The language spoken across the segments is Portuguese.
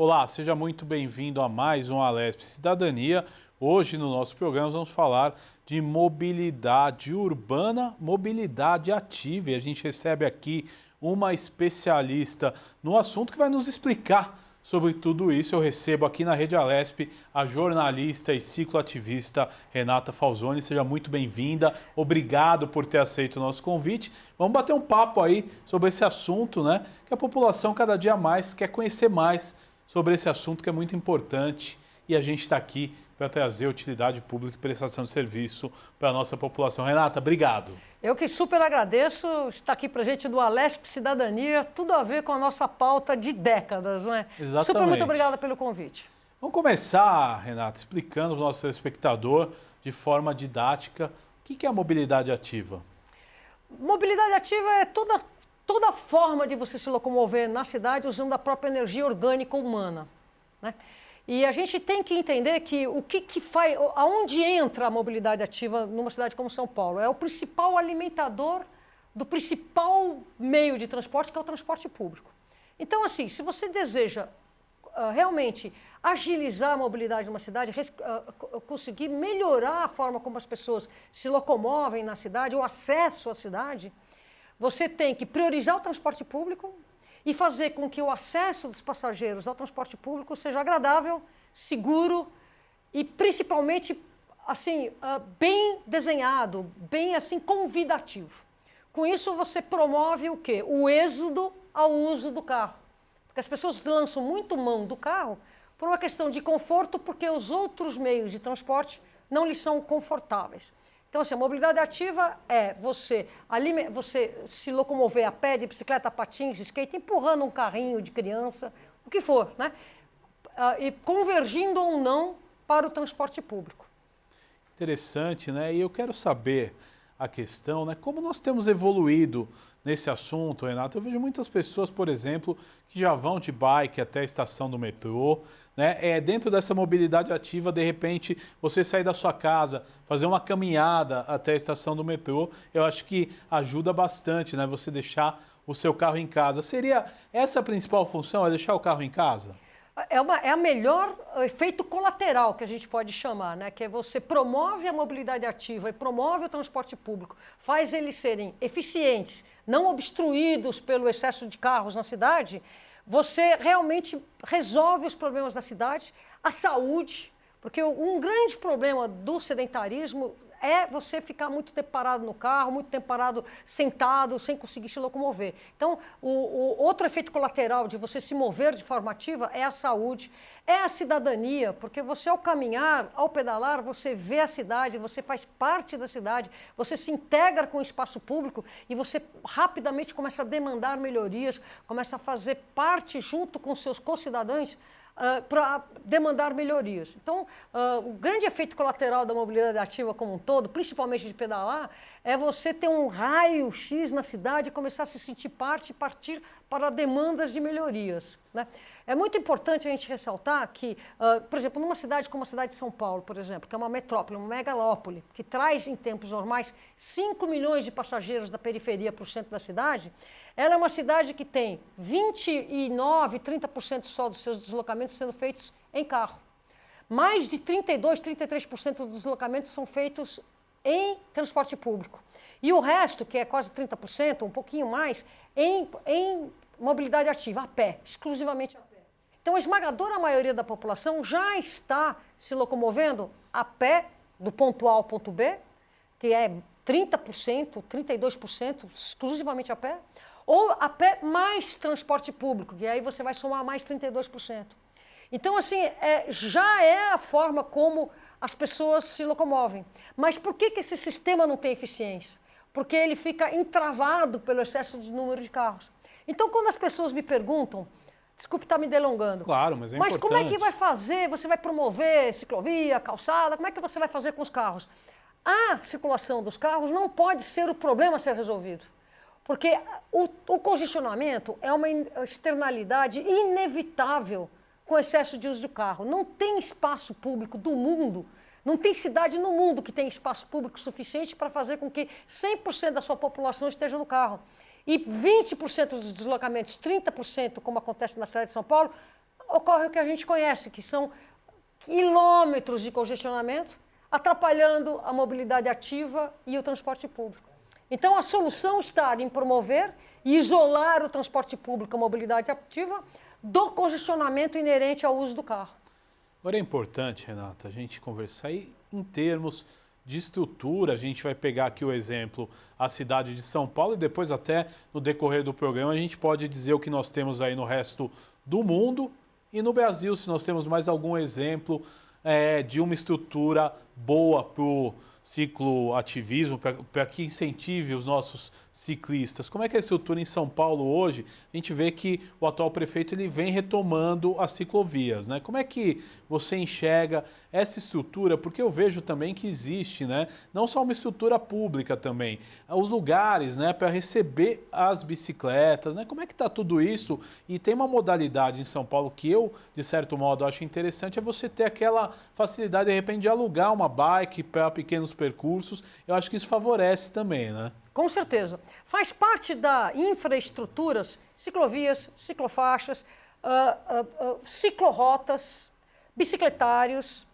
Olá, seja muito bem-vindo a mais um Alesp Cidadania. Hoje no nosso programa vamos falar de mobilidade urbana, mobilidade ativa. E a gente recebe aqui uma especialista no assunto que vai nos explicar sobre tudo isso. Eu recebo aqui na Rede Alesp a jornalista e cicloativista Renata Falzoni. Seja muito bem-vinda. Obrigado por ter aceito o nosso convite. Vamos bater um papo aí sobre esse assunto, né? Que a população cada dia mais quer conhecer mais sobre esse assunto que é muito importante e a gente está aqui para trazer utilidade pública e prestação de serviço para a nossa população. Renata, obrigado. Eu que super agradeço estar aqui presente no Alesp Cidadania, tudo a ver com a nossa pauta de décadas, não é? Exatamente. Super muito obrigada pelo convite. Vamos começar, Renata, explicando para o nosso telespectador de forma didática o que é a mobilidade ativa. Mobilidade ativa é toda forma de você se locomover na cidade usando a própria energia orgânica humana, né? E a gente tem que entender que aonde entra a mobilidade ativa numa cidade como São Paulo? É o principal alimentador do principal meio de transporte, que é o transporte público. Então, assim, se você deseja realmente agilizar a mobilidade de uma cidade, conseguir melhorar a forma como as pessoas se locomovem na cidade, o acesso à cidade, você tem que priorizar o transporte público e fazer com que o acesso dos passageiros ao transporte público seja agradável, seguro e principalmente assim, bem desenhado, bem assim convidativo. Com isso você promove o quê? O êxodo ao uso do carro. Porque as pessoas lançam muito mão do carro por uma questão de conforto, porque os outros meios de transporte não lhes são confortáveis. Então, assim, a mobilidade ativa é você se locomover a pé, de bicicleta, patins, skate, empurrando um carrinho de criança, o que for, né? E convergindo ou não para o transporte público. Interessante, né? E eu quero saber a questão, né? Como nós temos evoluído nesse assunto, Renato. Eu vejo muitas pessoas, por exemplo, que já vão de bike até a estação do metrô, né? Dentro dessa mobilidade ativa, de repente, você sair da sua casa, fazer uma caminhada até a estação do metrô, eu acho que ajuda bastante, né? Você deixar o seu carro em casa. Seria essa a principal função, é deixar o carro em casa? É a melhor efeito colateral que a gente pode chamar, né? Que é você promove a mobilidade ativa e promove o transporte público, faz eles serem eficientes, não obstruídos pelo excesso de carros na cidade, você realmente resolve os problemas da cidade, a saúde, porque um grande problema do sedentarismo é você ficar muito tempo parado no carro, muito tempo parado sentado, sem conseguir se locomover. Então, o outro efeito colateral de você se mover de forma ativa é a saúde, é a cidadania, porque você ao caminhar, ao pedalar, você vê a cidade, você faz parte da cidade, você se integra com o espaço público e você rapidamente começa a demandar melhorias, começa a fazer parte junto com seus co-cidadãos para demandar melhorias. Então, o grande efeito colateral da mobilidade ativa como um todo, principalmente de pedalar, é você ter um raio-x na cidade e começar a se sentir parte e partir para demandas de melhorias, né? É muito importante a gente ressaltar que, por exemplo, numa cidade como a cidade de São Paulo, por exemplo, que é uma metrópole, uma megalópole, que traz em tempos normais 5 milhões de passageiros da periferia para o centro da cidade, ela é uma cidade que tem 29%, 30% só dos seus deslocamentos sendo feitos em carro. Mais de 32%, 33% dos deslocamentos são feitos em transporte público. E o resto, que é quase 30%, um pouquinho mais, em mobilidade ativa, a pé, exclusivamente a pé. Então, a esmagadora maioria da população já está se locomovendo a pé, do ponto A ao ponto B, que é 30%, 32% exclusivamente a pé, ou a pé mais transporte público, que aí você vai somar mais 32%. Então, assim, já é a forma como as pessoas se locomovem. Mas por que esse sistema não tem eficiência? Porque ele fica entravado pelo excesso de número de carros. Então, quando as pessoas me perguntam, desculpe estar me delongando. Claro, mas é importante. Mas como é que vai fazer? Você vai promover ciclovia, calçada? Como é que você vai fazer com os carros? A circulação dos carros não pode ser o problema a ser resolvido. Porque o congestionamento é uma externalidade inevitável com excesso de uso do carro. Não tem espaço público do mundo, não tem cidade no mundo que tenha espaço público suficiente para fazer com que 100% da sua população esteja no carro. E 20% dos deslocamentos, 30%, como acontece na cidade de São Paulo, ocorre o que a gente conhece, que são quilômetros de congestionamento, atrapalhando a mobilidade ativa e o transporte público. Então, a solução está em promover e isolar o transporte público, a mobilidade ativa, do congestionamento inerente ao uso do carro. Agora é importante, Renata, a gente conversar aí em termos de estrutura. A gente vai pegar aqui o exemplo, a cidade de São Paulo, e depois até no decorrer do programa a gente pode dizer o que nós temos aí no resto do mundo e no Brasil, se nós temos mais algum exemplo de uma estrutura boa para o cicloativismo, para que incentive os nossos ciclistas. Como é que é a estrutura em São Paulo hoje? A gente vê que o atual prefeito ele vem retomando as ciclovias, né? Como é que você enxerga essa estrutura? Porque eu vejo também que existe, né, não só uma estrutura pública também, os lugares, né, para receber as bicicletas, né? Como é que está tudo isso? E tem uma modalidade em São Paulo que eu, de certo modo, acho interessante, é você ter aquela facilidade, de repente, de alugar uma bike para pequenos percursos. Eu acho que isso favorece também, né? Com certeza. Faz parte da infraestruturas, ciclovias, ciclofaixas, ciclorotas, bicicletários.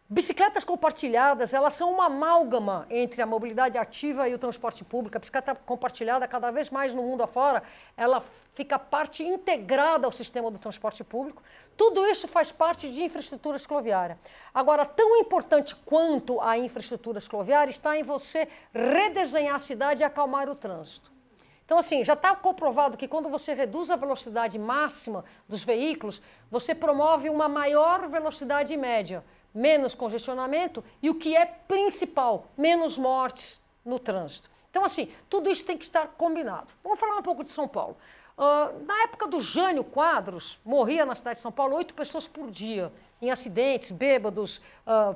Bicicletas compartilhadas, elas são uma amálgama entre a mobilidade ativa e o transporte público. A bicicleta compartilhada, cada vez mais no mundo afora, ela fica parte integrada ao sistema do transporte público. Tudo isso faz parte de infraestrutura cicloviária. Agora, tão importante quanto a infraestrutura cicloviária está em você redesenhar a cidade e acalmar o trânsito. Então, assim, já está comprovado que quando você reduz a velocidade máxima dos veículos, você promove uma maior velocidade média, menos congestionamento e, o que é principal, menos mortes no trânsito. Então, assim, tudo isso tem que estar combinado. Vamos falar um pouco de São Paulo. Na época do Jânio Quadros, morria na cidade de São Paulo 8 pessoas por dia em acidentes, bêbados,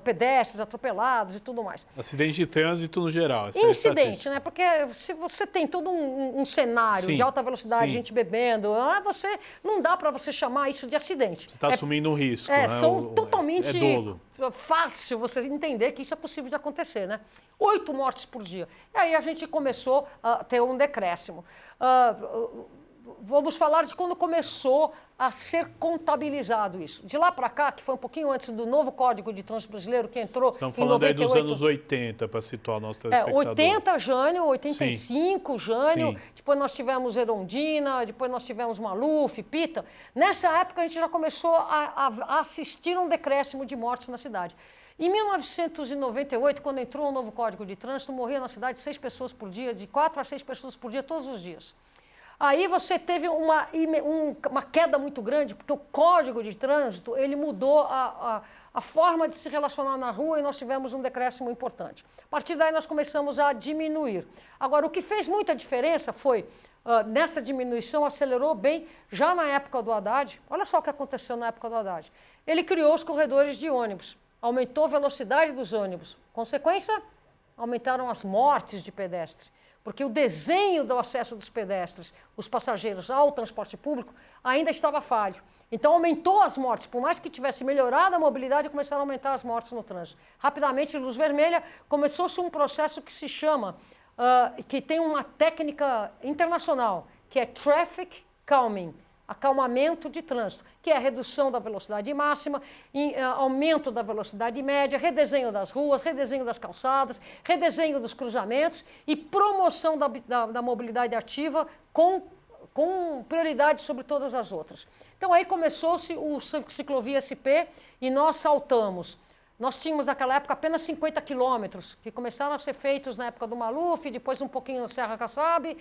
pedestres atropelados e tudo mais. Acidente de trânsito no geral. Incidente, né? Porque se você tem todo um cenário de alta velocidade, gente bebendo, você não dá para você chamar isso de acidente. Você está assumindo um risco, né? São totalmente dolo. Fácil você entender que isso é possível de acontecer, né? 8 mortes por dia. E aí a gente começou a ter um decréscimo. Vamos falar de quando começou a ser contabilizado isso. De lá para cá, que foi um pouquinho antes do novo Código de Trânsito Brasileiro, que entrou Estamos em falando 98. aí dos anos 80, para situar o nosso telespectador. 80 Jânio, 85 Sim. Jânio, Sim. depois nós tivemos Erondina, depois nós tivemos Maluf, Pita. Nessa época a gente já começou a assistir um decréscimo de mortes na cidade. Em 1998, quando entrou o novo Código de Trânsito, morria na cidade 6 pessoas por dia, de 4 a 6 pessoas por dia, todos os dias. Aí você teve uma queda muito grande, porque o Código de Trânsito ele mudou a forma de se relacionar na rua e nós tivemos um decréscimo importante. A partir daí nós começamos a diminuir. Agora, o que fez muita diferença foi, nessa diminuição, acelerou bem, já na época do Haddad. Olha só o que aconteceu na época do Haddad. Ele criou os corredores de ônibus, aumentou a velocidade dos ônibus. Consequência? Aumentaram as mortes de pedestre. Porque o desenho do acesso dos pedestres, os passageiros ao transporte público, ainda estava falho. Então aumentou as mortes, por mais que tivesse melhorado a mobilidade, começaram a aumentar as mortes no trânsito. Rapidamente, luz vermelha, começou-se um processo que se chama, que tem uma técnica internacional, que é Traffic Calming, acalmamento de trânsito, que é a redução da velocidade máxima, aumento da velocidade média, redesenho das ruas, redesenho das calçadas, redesenho dos cruzamentos e promoção da mobilidade ativa com prioridade sobre todas as outras. Então aí começou-se o Ciclovia SP e nós saltamos. Nós tínhamos naquela época apenas 50 quilômetros, que começaram a ser feitos na época do Maluf, depois um pouquinho na Serra Kassab.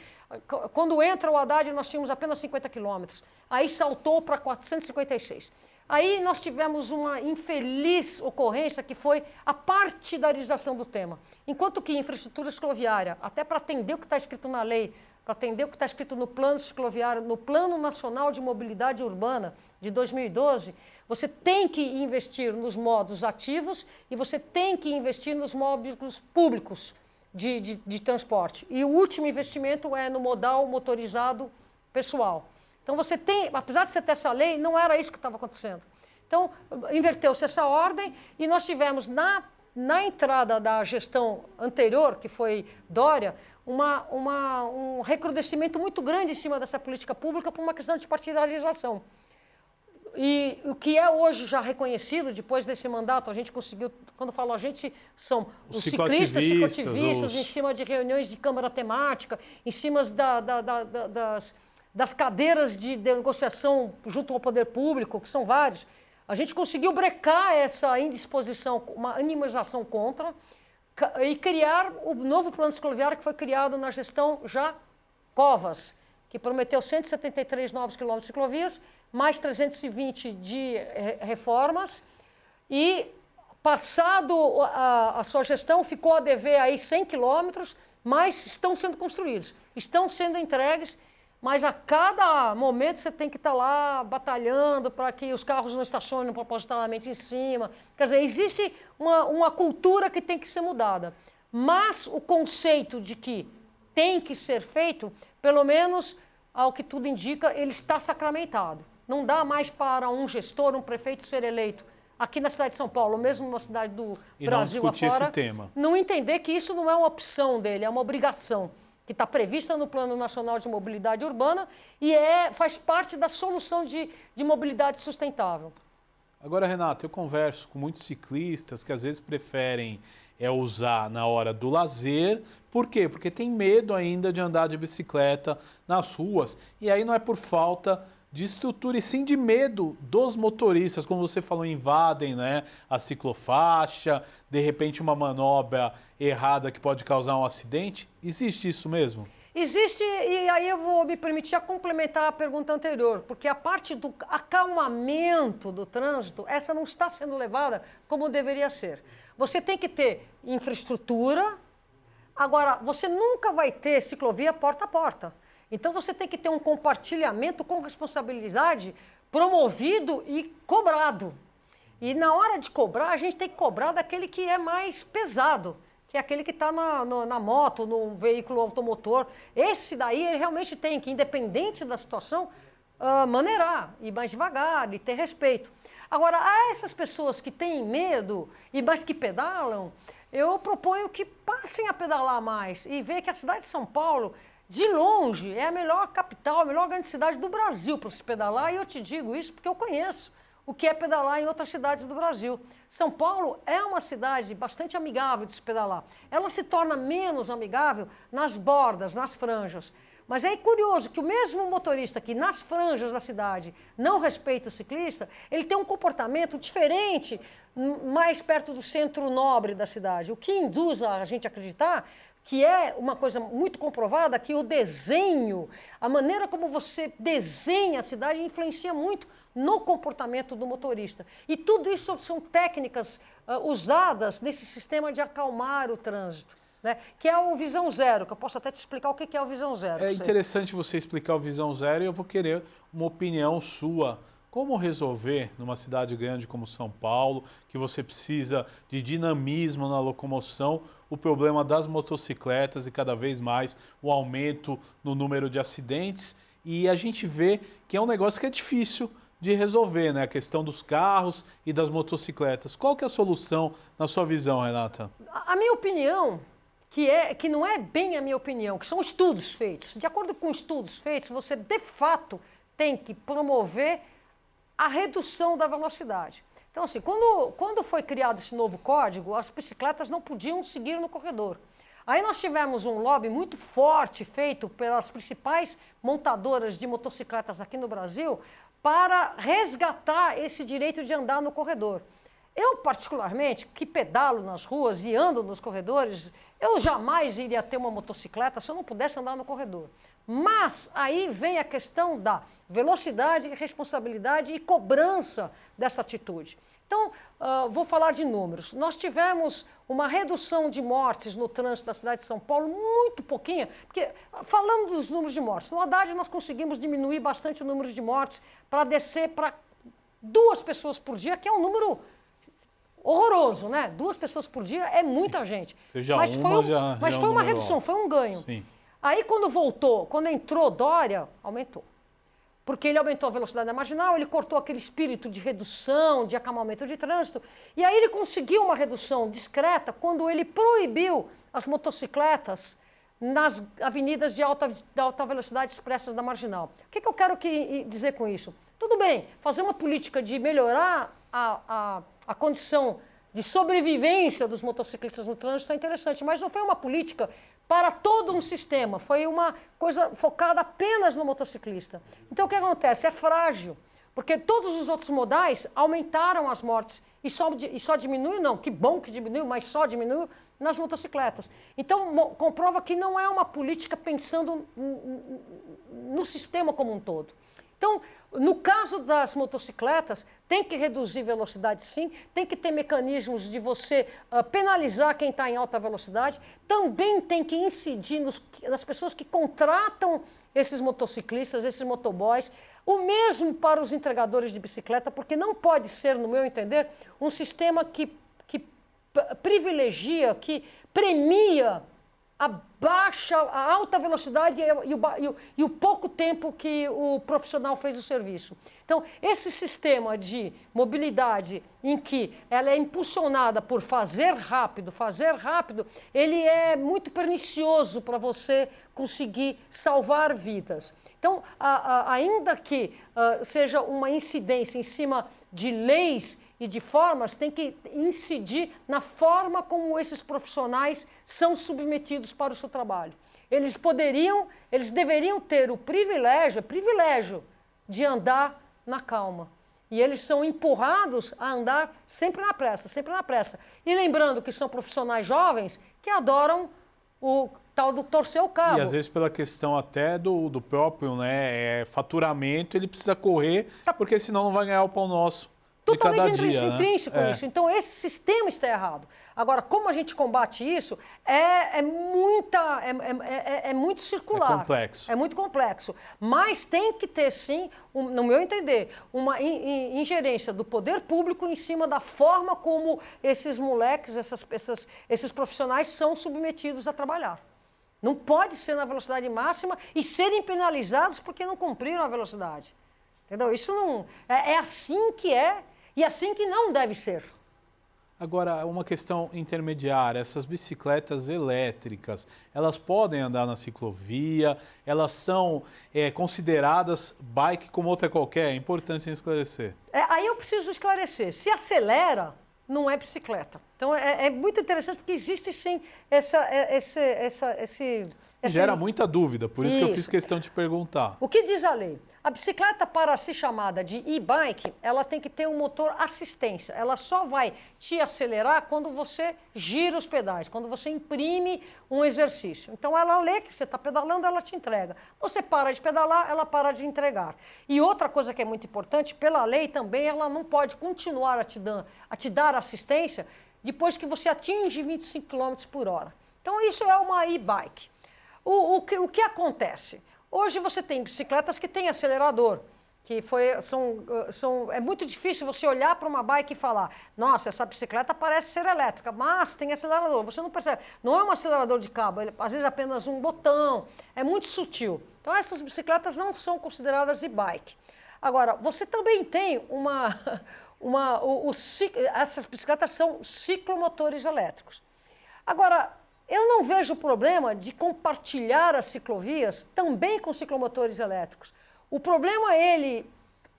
Quando entra o Haddad, nós tínhamos apenas 50 quilômetros. Aí saltou para 456. Aí nós tivemos uma infeliz ocorrência, que foi a partidarização do tema. Enquanto que infraestrutura cicloviária, até para atender o que está escrito na lei, para atender o que está escrito no plano cicloviário, no Plano Nacional de Mobilidade Urbana de 2012, você tem que investir nos modos ativos e você tem que investir nos modos públicos de transporte. E o último investimento é no modal motorizado pessoal. Então você tem, apesar de você ter essa lei, não era isso que estava acontecendo. Então inverteu-se essa ordem e nós tivemos na entrada da gestão anterior, que foi Dória, um recrudescimento muito grande em cima dessa política pública por uma questão de partidarização. E o que é hoje já reconhecido, depois desse mandato, a gente conseguiu, quando falo a gente, são os ciclistas, cicloativistas, em cima de reuniões de câmara temática, em cima das cadeiras de negociação junto ao poder público, que são vários. A gente conseguiu brecar essa indisposição, uma animização contra, e criar o novo plano cicloviário que foi criado na gestão já Covas, que prometeu 173 novos quilômetros de ciclovias, mais 320 de reformas, e passado a sua gestão ficou a dever aí 100 quilômetros, mas estão sendo construídos, estão sendo entregues, mas a cada momento você tem que estar lá batalhando para que os carros não estacionem propositalmente em cima. Quer dizer, existe uma cultura que tem que ser mudada, mas o conceito de que tem que ser feito, pelo menos ao que tudo indica, ele está sacramentado. Não dá mais para um gestor, um prefeito ser eleito aqui na cidade de São Paulo, mesmo na cidade do Brasil afora, não entender que isso não é uma opção dele, é uma obrigação que está prevista no Plano Nacional de Mobilidade Urbana e faz parte da solução de mobilidade sustentável. Agora, Renata, eu converso com muitos ciclistas que às vezes preferem usar na hora do lazer. Por quê? Porque tem medo ainda de andar de bicicleta nas ruas. E aí não é por falta de estrutura e sim de medo dos motoristas, como você falou, invadem, né, a ciclofaixa, de repente uma manobra errada que pode causar um acidente. Existe isso mesmo? Existe, e aí eu vou me permitir complementar a pergunta anterior, porque a parte do acalmamento do trânsito, essa não está sendo levada como deveria ser. Você tem que ter infraestrutura, agora você nunca vai ter ciclovia porta a porta. Então você tem que ter um compartilhamento com responsabilidade promovido e cobrado. E na hora de cobrar, a gente tem que cobrar daquele que é mais pesado, que é aquele que está na moto, no veículo automotor. Esse daí ele realmente tem que, independente da situação, maneirar, ir mais devagar e ter respeito. Agora, a essas pessoas que têm medo e mais que pedalam, eu proponho que passem a pedalar mais e ver que a cidade de São Paulo, de longe, é a melhor capital, a melhor grande cidade do Brasil para se pedalar, e eu te digo isso porque eu conheço o que é pedalar em outras cidades do Brasil. São Paulo é uma cidade bastante amigável de se pedalar. Ela se torna menos amigável nas bordas, nas franjas. Mas é curioso que o mesmo motorista que nas franjas da cidade não respeita o ciclista, ele tem um comportamento diferente mais perto do centro nobre da cidade, o que induz a gente a acreditar que é uma coisa muito comprovada, que o desenho, a maneira como você desenha a cidade influencia muito no comportamento do motorista. E tudo isso são técnicas usadas nesse sistema de acalmar o trânsito, né? Que é o Visão Zero, que eu posso até te explicar o que é o Visão Zero. É interessante você explicar o Visão Zero e eu vou querer uma opinião sua. Como resolver numa cidade grande como São Paulo, que você precisa de dinamismo na locomoção, o problema das motocicletas e cada vez mais o aumento no número de acidentes? E a gente vê que é um negócio que é difícil de resolver, né? A questão dos carros e das motocicletas. Qual que é a solução na sua visão, Renata? A minha opinião, que não é bem a minha opinião, que são estudos feitos. De acordo com estudos feitos, você de fato tem que promover a redução da velocidade. Então, assim, quando foi criado esse novo código, as bicicletas não podiam seguir no corredor. Aí nós tivemos um lobby muito forte feito pelas principais montadoras de motocicletas aqui no Brasil para resgatar esse direito de andar no corredor. Eu, particularmente, que pedalo nas ruas e ando nos corredores, eu jamais iria ter uma motocicleta se eu não pudesse andar no corredor. Mas aí vem a questão da velocidade, responsabilidade e cobrança dessa atitude. Então, vou falar de números. Nós tivemos uma redução de mortes no trânsito da cidade de São Paulo, muito pouquinha, porque falando dos números de mortes, no Haddad nós conseguimos diminuir bastante o número de mortes para descer para 2 pessoas por dia, que é um número horroroso, né? 2 pessoas por dia é muita gente. Seja mas foi uma redução, alto. foi um ganho. Sim. Aí quando entrou Dória, aumentou. Porque ele aumentou a velocidade da marginal, ele cortou aquele espírito de redução, de acalmamento de trânsito, e aí ele conseguiu uma redução discreta quando ele proibiu as motocicletas nas avenidas de alta velocidade expressas da marginal. O que eu quero dizer com isso? Tudo bem, fazer uma política de melhorar a condição de sobrevivência dos motociclistas no trânsito é interessante, mas não foi uma política para todo um sistema, foi uma coisa focada apenas no motociclista. Então o que acontece? É frágil, porque todos os outros modais aumentaram as mortes e só diminuiu, não, que bom que diminuiu, mas só diminuiu nas motocicletas. Então comprova que não é uma política pensando no sistema como um todo. Então, no caso das motocicletas, tem que reduzir velocidade sim, tem que ter mecanismos de você penalizar quem está em alta velocidade, também tem que incidir nas pessoas que contratam esses motociclistas, esses motoboys, o mesmo para os entregadores de bicicleta, porque não pode ser, no meu entender, um sistema que privilegia, que premia a alta velocidade e o pouco tempo que o profissional fez o serviço. Então, esse sistema de mobilidade em que ela é impulsionada por fazer rápido, ele é muito pernicioso para você conseguir salvar vidas. Então, ainda que seja uma incidência em cima de leis e de formas, tem que incidir na forma como esses profissionais são submetidos para o seu trabalho. Eles deveriam ter o privilégio de andar na calma. E eles são empurrados a andar sempre na pressa. E lembrando que são profissionais jovens que adoram o tal do torcer o cabo. E às vezes pela questão até do próprio faturamento, ele precisa correr, porque senão não vai ganhar o pão nosso. Totalmente intrínseco isso. Então, esse sistema está errado. Agora, como a gente combate isso, é muito circular. É complexo. É muito complexo. Mas tem que ter, sim, no meu entender, uma ingerência do poder público em cima da forma como esses moleques, esses profissionais são submetidos a trabalhar. Não pode ser na velocidade máxima e serem penalizados porque não cumpriram a velocidade. Entendeu? Isso não... É assim que é. E assim que não deve ser. Agora, uma questão intermediária, essas bicicletas elétricas, elas podem andar na ciclovia, elas são consideradas bike como outra qualquer? É importante esclarecer. Aí eu preciso esclarecer. Se acelera, não é bicicleta. Então é muito interessante porque existe sim Gera muita dúvida, por isso que eu fiz questão de perguntar. O que diz a lei? A bicicleta, para ser chamada de e-bike, ela tem que ter um motor assistência. Ela só vai te acelerar quando você gira os pedais, quando você imprime um exercício. Então, ela lê que você está pedalando, ela te entrega. Você para de pedalar, ela para de entregar. E outra coisa que é muito importante, pela lei também, ela não pode continuar a te dar assistência depois que você atinge 25 km por hora. Então, isso é uma e-bike. O que acontece? Hoje você tem bicicletas que têm acelerador, é muito difícil você olhar para uma bike e falar, nossa, essa bicicleta parece ser elétrica, mas tem acelerador. Você não percebe, não é um acelerador de cabo, às vezes é apenas um botão, é muito sutil. Então essas bicicletas não são consideradas e-bike. Agora, você também tem essas bicicletas são ciclomotores elétricos. Agora, eu não vejo problema de compartilhar as ciclovias também com ciclomotores elétricos. O problema ele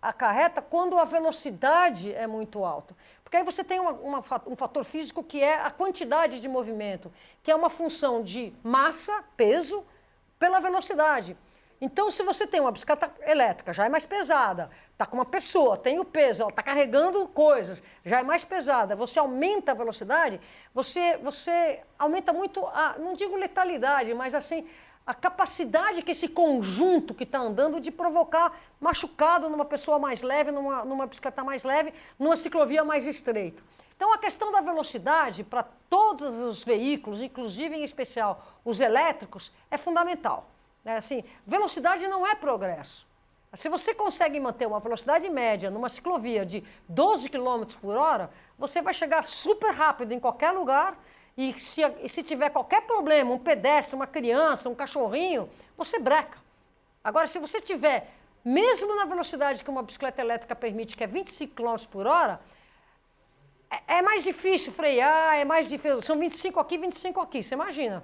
acarreta quando a velocidade é muito alta. Porque aí você tem um fator físico que é a quantidade de movimento, que é uma função de massa, peso, pela velocidade. Então, se você tem uma bicicleta elétrica, já é mais pesada, está com uma pessoa, tem o peso, ela está carregando coisas, já é mais pesada, você aumenta a velocidade, você aumenta muito, não digo letalidade, mas assim, a capacidade que esse conjunto que está andando de provocar machucado numa pessoa mais leve, numa bicicleta mais leve, numa ciclovia mais estreita. Então, a questão da velocidade para todos os veículos, inclusive em especial os elétricos, é fundamental. Assim, velocidade não é progresso. Se você consegue manter uma velocidade média numa ciclovia de 12 km por hora, você vai chegar super rápido em qualquer lugar e se tiver qualquer problema, um pedestre, uma criança, um cachorrinho, você breca. Agora, se você tiver, mesmo na velocidade que uma bicicleta elétrica permite, que é 25 km por hora, é mais difícil frear, é mais difícil. São 25 aqui, 25 aqui, você imagina.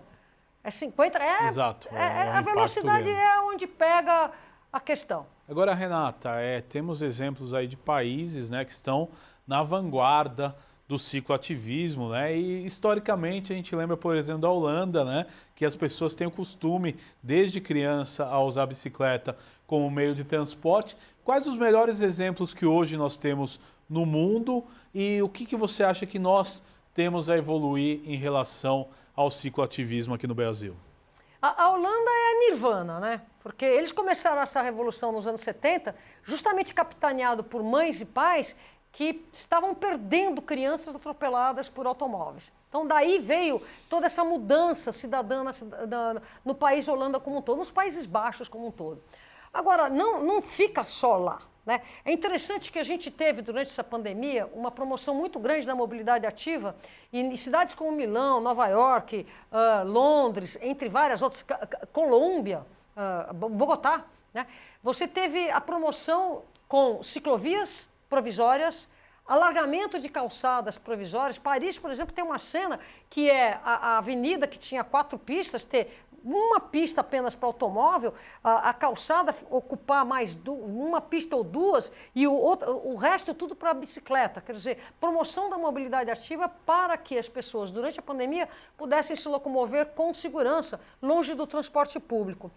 É 50, Exato. a velocidade é onde pega a questão. Agora, Renata, temos exemplos aí de países, né, que estão na vanguarda do cicloativismo, né? E historicamente a gente lembra, por exemplo, da Holanda, né, que as pessoas têm o costume desde criança a usar a bicicleta como meio de transporte. Quais os melhores exemplos que hoje nós temos no mundo e o que você acha que nós temos a evoluir em relação ao cicloativismo aqui no Brasil? A Holanda é a nirvana, né? Porque eles começaram essa revolução nos anos 70, justamente capitaneado por mães e pais que estavam perdendo crianças atropeladas por automóveis. Então daí veio toda essa mudança cidadã no país Holanda como um todo, nos Países Baixos como um todo. Agora, não fica só lá, né? É interessante que a gente teve durante essa pandemia uma promoção muito grande da mobilidade ativa em cidades como Milão, Nova York, Londres, entre várias outras, Colômbia, Bogotá, né? Você teve a promoção com ciclovias provisórias, alargamento de calçadas provisórias. Paris, por exemplo, tem uma cena que é a avenida que tinha 4 pistas, ter uma pista apenas para automóvel, a calçada ocupar mais uma pista ou 2 e o resto tudo para bicicleta. Quer dizer, promoção da mobilidade ativa para que as pessoas, durante a pandemia, pudessem se locomover com segurança, longe do transporte público.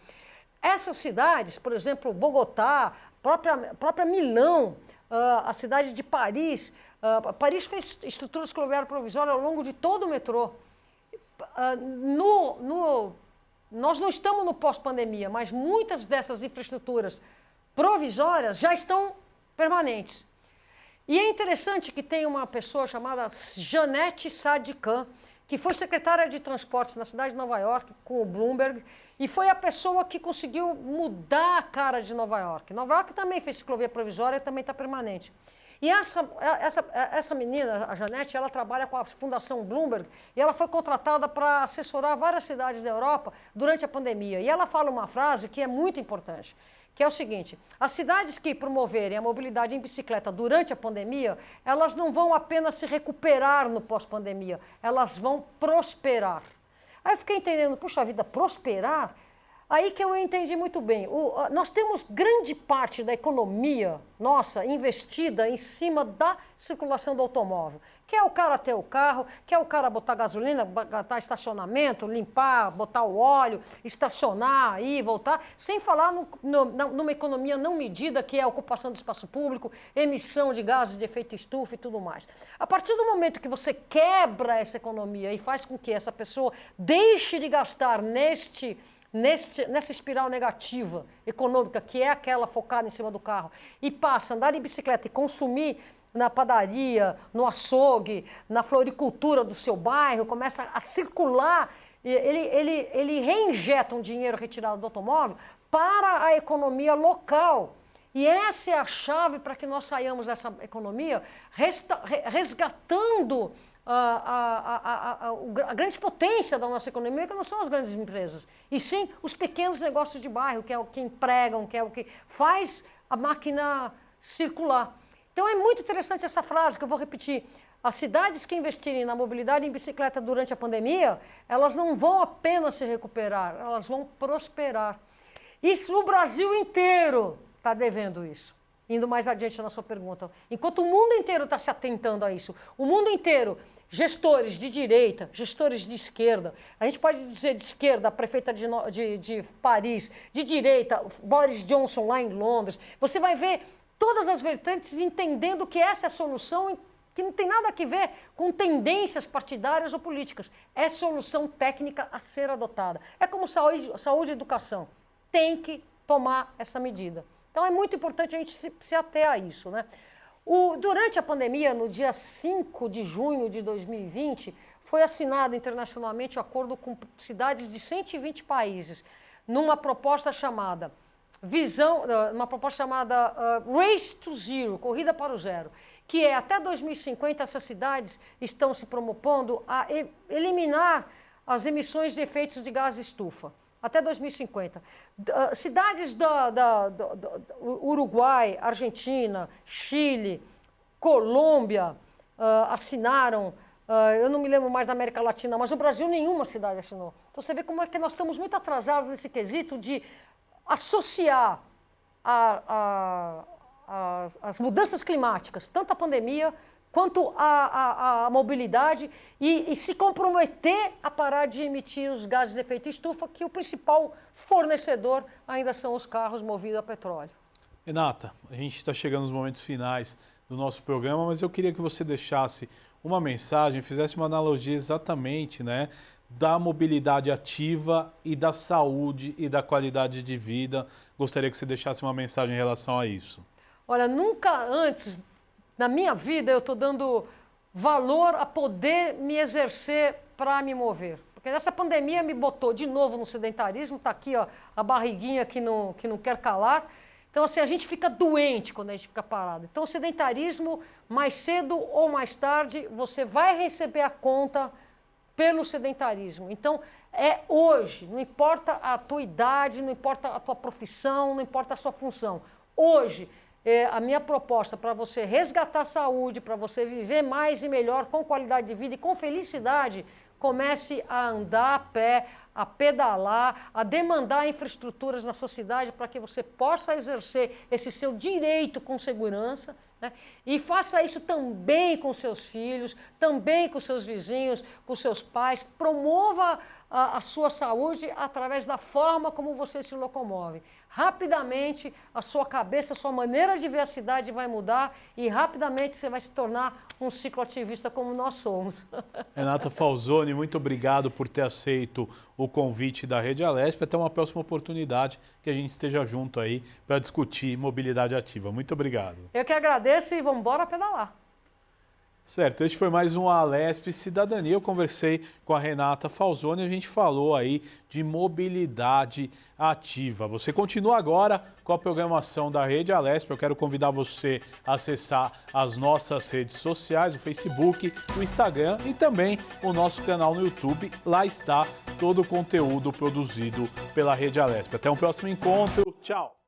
Essas cidades, por exemplo, Bogotá, própria Milão, a cidade de Paris, Paris fez estruturas cloviárias provisórias ao longo de todo o metrô. Nós não estamos no pós-pandemia, mas muitas dessas infraestruturas provisórias já estão permanentes. E é interessante que tem uma pessoa chamada Janete Saadi-Khan, que foi secretária de transportes na cidade de Nova York com o Bloomberg e foi a pessoa que conseguiu mudar a cara de Nova York. Nova York também fez ciclovia provisória e também está permanente. E essa menina, a Janete, ela trabalha com a Fundação Bloomberg e ela foi contratada para assessorar várias cidades da Europa durante a pandemia. E ela fala uma frase que é muito importante, que é o seguinte: as cidades que promoverem a mobilidade em bicicleta durante a pandemia, elas não vão apenas se recuperar no pós-pandemia, elas vão prosperar. Aí eu fiquei entendendo, puxa vida, prosperar? Aí que eu entendi muito bem. Nós temos grande parte da economia nossa investida em cima da circulação do automóvel. Quer o cara ter o carro, quer o cara botar gasolina, botar estacionamento, limpar, botar o óleo, estacionar, ir e voltar, sem falar numa economia não medida, que é a ocupação do espaço público, emissão de gases de efeito estufa e tudo mais. A partir do momento que você quebra essa economia e faz com que essa pessoa deixe de gastar nessa espiral negativa econômica, que é aquela focada em cima do carro, e passa a andar de bicicleta e consumir na padaria, no açougue, na floricultura do seu bairro, começa a circular, ele reinjeta um dinheiro retirado do automóvel para a economia local. E essa é a chave para que nós saiamos dessa economia resgatando a grande potência da nossa economia, que não são as grandes empresas, e sim os pequenos negócios de bairro, que é o que empregam, que é o que faz a máquina circular. Então é muito interessante essa frase, que eu vou repetir. As cidades que investirem na mobilidade em bicicleta durante a pandemia, elas não vão apenas se recuperar, elas vão prosperar. Isso o Brasil inteiro está devendo isso. Indo mais adiante na sua pergunta. Enquanto o mundo inteiro está se atentando a isso, o mundo inteiro, gestores de direita, gestores de esquerda, a gente pode dizer de esquerda, a prefeita de Paris, de direita, Boris Johnson lá em Londres, você vai ver todas as vertentes entendendo que essa é a solução, que não tem nada a ver com tendências partidárias ou políticas. É solução técnica a ser adotada. É como saúde e educação. Tem que tomar essa medida. Então é muito importante a gente se ater a isso, né? Durante a pandemia, no dia 5 de junho de 2020, foi assinado internacionalmente um acordo com cidades de 120 países, numa proposta chamada Race to Zero, Corrida para o Zero, que é até 2050 essas cidades estão se propondo a eliminar as emissões de efeitos de gás estufa. Até 2050. Cidades do Uruguai, Argentina, Chile, Colômbia assinaram, eu não me lembro mais da América Latina, mas no Brasil nenhuma cidade assinou. Então você vê como é que nós estamos muito atrasados nesse quesito de associar as mudanças climáticas, tanto a pandemia quanto a mobilidade, e se comprometer a parar de emitir os gases de efeito estufa, que o principal fornecedor ainda são os carros movidos a petróleo. Renata, a gente está chegando nos momentos finais do nosso programa, mas eu queria que você deixasse uma mensagem, fizesse uma analogia exatamente, né, da mobilidade ativa e da saúde e da qualidade de vida. Gostaria que você deixasse uma mensagem em relação a isso. Olha, nunca antes na minha vida eu estou dando valor a poder me exercer para me mover. Porque essa pandemia me botou de novo no sedentarismo, está aqui ó, a barriguinha que não quer calar. Então, assim, a gente fica doente quando a gente fica parado. Então, o sedentarismo, mais cedo ou mais tarde, você vai receber a conta pelo sedentarismo. Então, é hoje, não importa a tua idade, não importa a tua profissão, não importa a sua função. Hoje, a minha proposta para você resgatar a saúde, para você viver mais e melhor, com qualidade de vida e com felicidade, comece a andar a pé, a pedalar, a demandar infraestruturas na sua cidade para que você possa exercer esse seu direito com segurança, né? E faça isso também com seus filhos, também com seus vizinhos, com seus pais. Promova a sua saúde através da forma como você se locomove. Rapidamente a sua cabeça, a sua maneira de ver a cidade vai mudar e rapidamente você vai se tornar um cicloativista como nós somos. Renata Falzoni, muito obrigado por ter aceito o convite da Rede Alesp. Até uma próxima oportunidade que a gente esteja junto aí para discutir mobilidade ativa. Muito obrigado. Eu que agradeço e vamos embora pedalar. Certo, este foi mais um Alesp Cidadania. Eu conversei com a Renata Falzoni e a gente falou aí de mobilidade ativa. Você continua agora com a programação da Rede Alesp. Eu quero convidar você a acessar as nossas redes sociais, o Facebook, o Instagram e também o nosso canal no YouTube. Lá está todo o conteúdo produzido pela Rede Alesp. Até um próximo encontro. Tchau!